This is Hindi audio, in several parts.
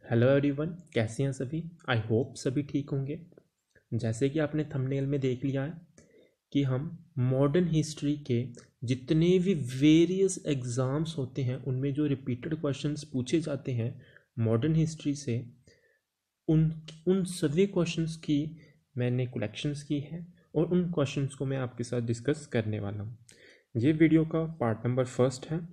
हेलो एवरीवन, कैसे हैं सभी। आई होप सभी ठीक होंगे। जैसे कि आपने थंबनेल में देख लिया है कि हम मॉडर्न हिस्ट्री के जितने भी वेरियस एग्ज़ाम्स होते हैं उनमें जो रिपीटेड क्वेश्चंस पूछे जाते हैं मॉडर्न हिस्ट्री से, उन उन सभी क्वेश्चंस की मैंने कलेक्शंस की है और उन क्वेश्चंस को मैं आपके साथ डिस्कस करने वाला हूँ। ये वीडियो का पार्ट नंबर फर्स्ट है।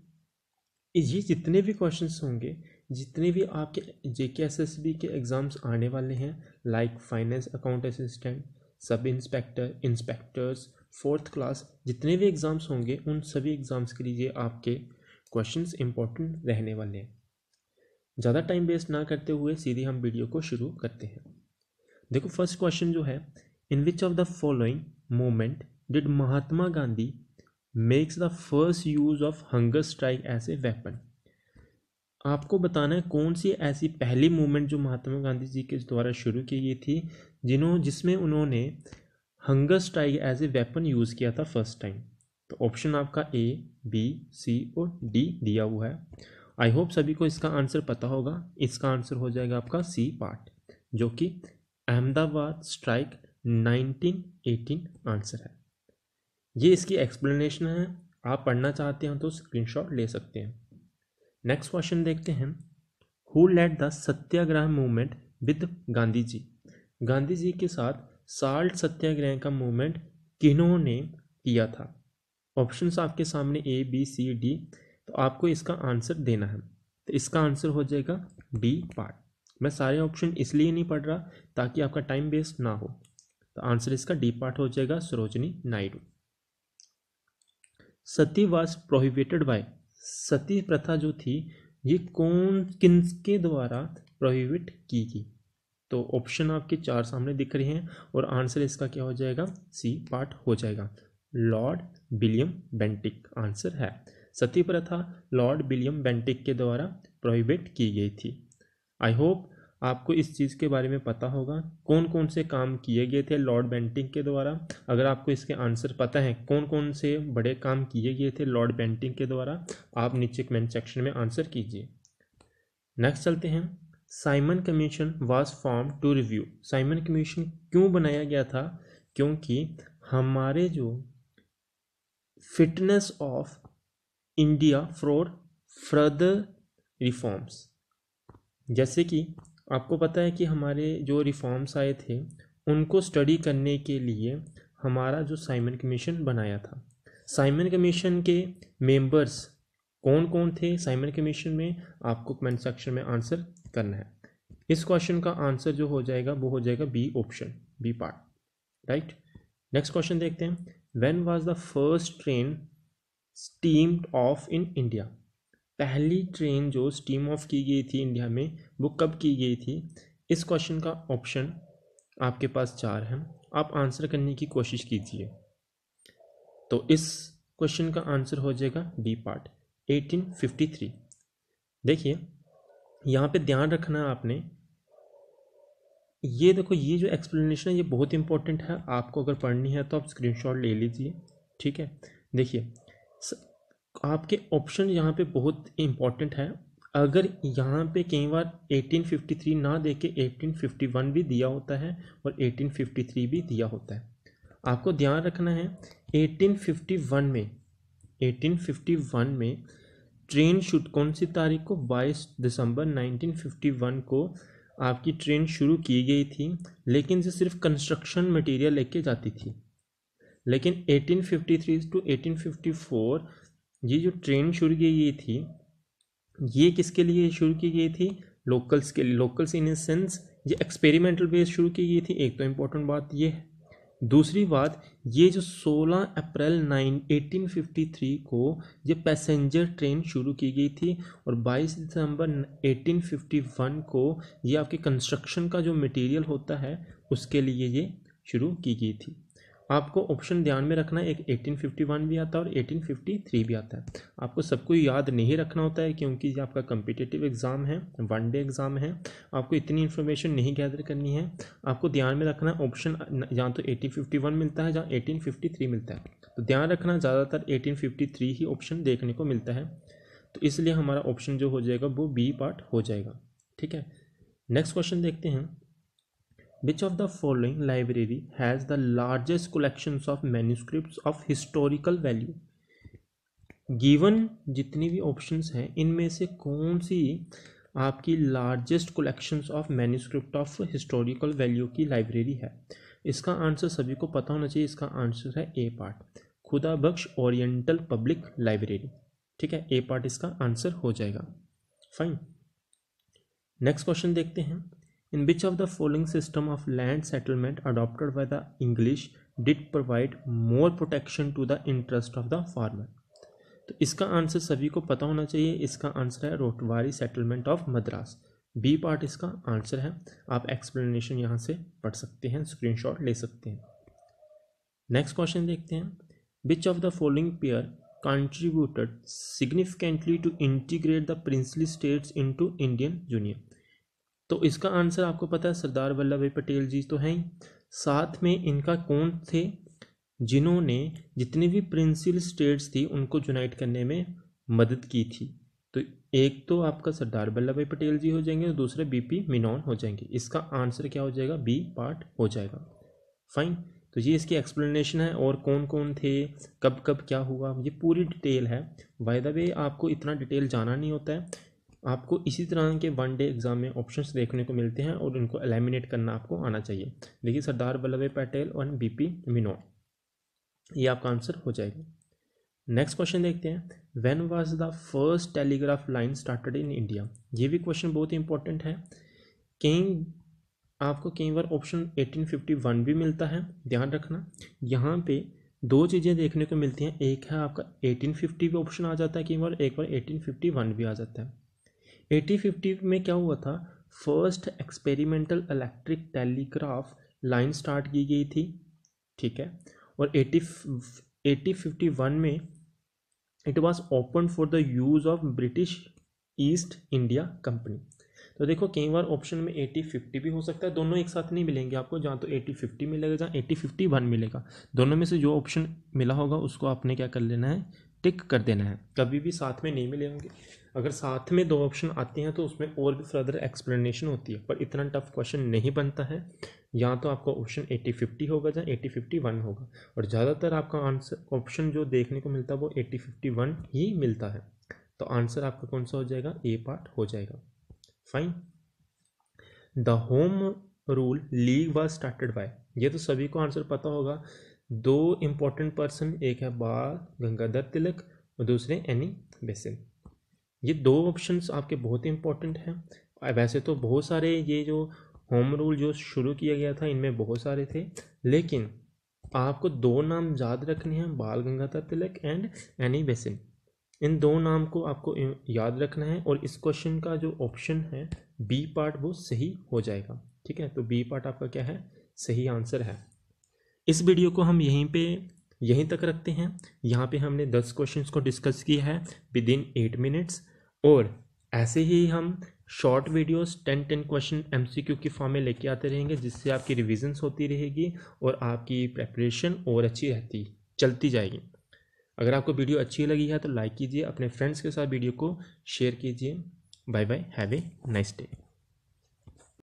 ये जितने भी क्वेश्चंस होंगे, जितने भी आपके जेके एसएसबी के एग्ज़ाम्स आने वाले हैं, like finance account assistant, sub inspector, inspectors, fourth class, जितने भी एग्ज़ाम्स होंगे उन सभी एग्ज़ाम्स के लिए आपके क्वेश्चंस इंपॉर्टेंट रहने वाले हैं। ज़्यादा टाइम वेस्ट ना करते हुए सीधे हम वीडियो को शुरू करते हैं। देखो, फर्स्ट क्वेश्चन जो है, in which of the following movement did Mahatma Gandhi makes the first use of hunger strike as a weapon. आपको बताना है कौन सी ऐसी पहली मूवमेंट जो महात्मा गांधी जी के द्वारा शुरू की गई थी जिसमें उन्होंने hunger strike as a weapon use किया था फर्स्ट टाइम। तो ऑप्शन आपका ए, बी, सी और डी दिया हुआ है। आई होप सभी को इसका आंसर पता होगा। इसका आंसर हो जाएगा आपका सी पार्ट, जो कि अहमदाबाद स्ट्राइक 1918 आंसर है। ये इसकी एक्सप्लेनेशन है। आप पढ़ना चाहते हैं तो स्क्रीनशॉट ले सकते हैं। नेक्स्ट क्वेश्चन देखते हैं। Who led the satyagraha movement with Gandhi ji. Gandhi ji के साथ साल्ट सत्याग्रह का मूवमेंट किन्होंने किया था। ऑप्शंस आपके सामने ए, बी, सी, डी। तो आपको इसका आंसर देना है। तो इसका आंसर हो जाएगा डी पार्ट। मैं सारे ऑप्शन इसलिए नहीं पढ़ रहा ताकि आपका टाइम वेस्ट ना हो। तो आंसर इसका डी पार्ट हो जाएगा सरोजनी नायडू। सती वाज प्रोहिबिटेड बाय। सती प्रथा जो थी ये किसके द्वारा प्रोहिबिट की गई। तो ऑप्शन आपके चार सामने दिख रहे हैं और आंसर इसका क्या हो जाएगा, सी पार्ट हो जाएगा। लॉर्ड विलियम बेंटिक आंसर है। सती प्रथा लॉर्ड विलियम बेंटिक के द्वारा प्रोहिबिट की गई थी। आई होप आपको इस चीज़ के बारे में पता होगा कौन कौन से काम किए गए थे लॉर्ड बेंटिक के द्वारा। अगर आपको इसके आंसर पता है कौन कौन से बड़े काम किए गए थे लॉर्ड बेंटिक के द्वारा, आप नीचे कमेंट सेक्शन में आंसर कीजिए। नेक्स्ट चलते हैं। Simon commission was form to review. Simon commission क्यों बनाया गया था? क्योंकि हमारे जो fitness of India for further reforms, जैसे कि आपको पता है कि हमारे जो रिफॉर्म्स आए थे उनको स्टडी करने के लिए हमारा जो साइमन कमीशन बनाया था। साइमन कमीशन के मेंबर्स कौन कौन थे साइमन कमीशन में, आपको कमेंट सेक्शन में आंसर करना है। इस क्वेश्चन का आंसर जो हो जाएगा वो हो जाएगा B option, B part, right. Next question देखते हैं। When was the first train steamed off in India. पहली ट्रेन जो स्टीम ऑफ की गई थी इंडिया में वो कब की गई थी। इस क्वेश्चन का ऑप्शन आपके पास चार हैं, आप आंसर करने की कोशिश कीजिए। तो इस क्वेश्चन का आंसर हो जाएगा डी पार्ट, 1853। देखिए यहाँ पे ध्यान रखना है आपने, ये देखो ये जो एक्सप्लेनेशन है ये बहुत इंपॉर्टेंट है। आपको अगर पढ़नी है तो आप स्क्रीनशॉट ले लीजिए, ठीक है। देखिए आपके ऑप्शन यहाँ पे बहुत इंपॉर्टेंट है। अगर यहाँ पे कई बार 1853 ना दे के 1851 भी दिया होता है और 1853 भी दिया होता है। आपको ध्यान रखना है 1851 में ट्रेन शूट कौन सी तारीख को, 22 दिसंबर 1951 को आपकी ट्रेन शुरू की गई थी, लेकिन ये सिर्फ कंस्ट्रक्शन मटेरियल लेके जाती थी। लेकिन 1853 टू 1854 ये जो ट्रेन शुरू की गई थी ये किसके लिए शुरू की गई थी, लोकल्स के लिए। लोकल्स इन सेंस ये एक्सपेरिमेंटल बेस शुरू की गई थी। एक तो इम्पोर्टेंट बात ये है। दूसरी बात, ये जो 16 अप्रैल 1853 को ये पैसेंजर ट्रेन शुरू की गई थी और 22 दिसंबर 1851 को ये आपके कंस्ट्रक्शन का जो मटेरियल होता है उसके लिए ये शुरू की गई थी। आपको ऑप्शन ध्यान में रखना है, एक 1851 भी आता है और 1853 भी आता है। आपको सबको याद नहीं रखना होता है क्योंकि ये आपका कम्पिटिटिव एग्ज़ाम है, वन डे एग्ज़ाम है। आपको इतनी इन्फॉर्मेशन नहीं गैदर करनी है। आपको ध्यान में रखना ऑप्शन जहाँ तो 1851 मिलता है, जहाँ 1853 मिलता है। तो ध्यान रखना ज़्यादातर 1853 ही ऑप्शन देखने को मिलता है। तो इसलिए हमारा ऑप्शन जो हो जाएगा वो बी पार्ट हो जाएगा, ठीक है। नेक्स्ट क्वेश्चन देखते हैं, which of the following library has the largest collections of manuscripts of historical value. Given जितनी भी ऑप्शंस हैं इनमें से कौन सी आपकी largest collections of manuscript of historical value की लाइब्रेरी है। इसका आंसर सभी को पता होना चाहिए। इसका आंसर है ए पार्ट, खुदा बख्श ओरिएंटल पब्लिक लाइब्रेरी। ठीक है, ए पार्ट इसका आंसर हो जाएगा। फाइन, नेक्स्ट क्वेश्चन देखते हैं, in which of the following system of land settlement adopted by the English did provide more protection to the interest of the farmer. तो इसका आंसर सभी को पता होना चाहिए। इसका आंसर है ryotwari settlement of Madras. B part इसका आंसर है। आप एक्सप्लेनेशन यहाँ से पढ़ सकते हैं, स्क्रीनशॉट ले सकते हैं। नेक्स्ट क्वेश्चन देखते हैं, which of the following pair contributed significantly to integrate the princely states into Indian union. तो इसका आंसर आपको पता है, सरदार वल्लभ भाई पटेल जी तो हैं ही, साथ में इनका कौन थे जिन्होंने जितनी भी प्रिंसिपल स्टेट्स थी उनको यूनाइट करने में मदद की थी। तो एक तो आपका सरदार वल्लभ भाई पटेल जी हो जाएंगे और दूसरे बीपी मीनन हो जाएंगे। इसका आंसर क्या हो जाएगा, बी पार्ट हो जाएगा। फाइन, तो ये इसकी एक्सप्लेनेशन है और कौन कौन थे, कब कब क्या हुआ, ये पूरी डिटेल है। बाय द वे आपको इतना डिटेल जाना नहीं होता है, आपको इसी तरह के वन डे एग्जाम में ऑप्शंस देखने को मिलते हैं और उनको एलिमिनेट करना आपको आना चाहिए। देखिए सरदार वल्लभ भाई पटेल और बीपी मीनन, ये आपका आंसर हो जाएगा। नेक्स्ट क्वेश्चन देखते हैं, when was the first telegraph line started in India. ये भी क्वेश्चन बहुत इंपॉर्टेंट है। आपको कई बार ऑप्शन 1851 भी मिलता है, ध्यान रखना। यहाँ पे दो चीज़ें देखने को मिलती हैं, एक है आपका 1850 भी ऑप्शन आ जाता है कई बार, एक बार 1851 भी आ जाता है। 1850 में क्या हुआ था, first experimental electric telegraph line start की गई थी। ठीक है, और 1851 में it was open for the use of British east India company. तो देखो कई बार ऑप्शन में 8050 भी हो सकता है, दोनों एक साथ नहीं मिलेंगे आपको, जहाँ तो 8050 मिलेगा जहाँ 8051 मिलेगा। दोनों में से जो ऑप्शन मिला होगा उसको आपने क्या कर लेना है, टिक कर देना है। कभी भी साथ में नहीं मिले होंगे। अगर साथ में दो ऑप्शन आते हैं तो उसमें और भी फर्दर एक्सप्लेनेशन होती है, पर इतना टफ क्वेश्चन नहीं बनता है। यहाँ तो आपका ऑप्शन 8050 होगा जहाँ 8051 होगा, और ज़्यादातर आपका आंसर ऑप्शन जो देखने को मिलता है वो 8051 ही मिलता है। तो आंसर आपका कौन सा हो जाएगा, ए पार्ट हो जाएगा। Fine, the home rule league was started by. ये तो सभी को आंसर पता होगा। दो इंपॉर्टेंट पर्सन, एक है बाल गंगाधर तिलक और दूसरे एनी बेसेंट। ये दो ऑप्शंस आपके बहुत इंपॉर्टेंट हैं। वैसे तो बहुत सारे ये जो होम रूल जो शुरू किया गया था इनमें बहुत सारे थे, लेकिन आपको दो नाम याद रखने हैं, बाल Gangadhar Tilak and Annie Besant. इन दो नाम को आपको याद रखना है और इस क्वेश्चन का जो ऑप्शन है बी पार्ट वो सही हो जाएगा। ठीक है, तो बी पार्ट आपका क्या है, सही आंसर है। इस वीडियो को हम यहीं तक रखते हैं। यहाँ पे हमने 10 क्वेश्चंस को डिस्कस किया है विदिन 8 मिनट्स, और ऐसे ही हम शॉर्ट वीडियोस 10 क्वेश्चन MCQ की फॉर्म में लेके आते रहेंगे, जिससे आपकी रिविजन्स होती रहेगी और आपकी प्रेपरेशन और अच्छी चलती जाएगी। अगर आपको वीडियो अच्छी लगी है तो लाइक कीजिए, अपने फ्रेंड्स के साथ वीडियो को शेयर कीजिए। Bye bye, have a nice day.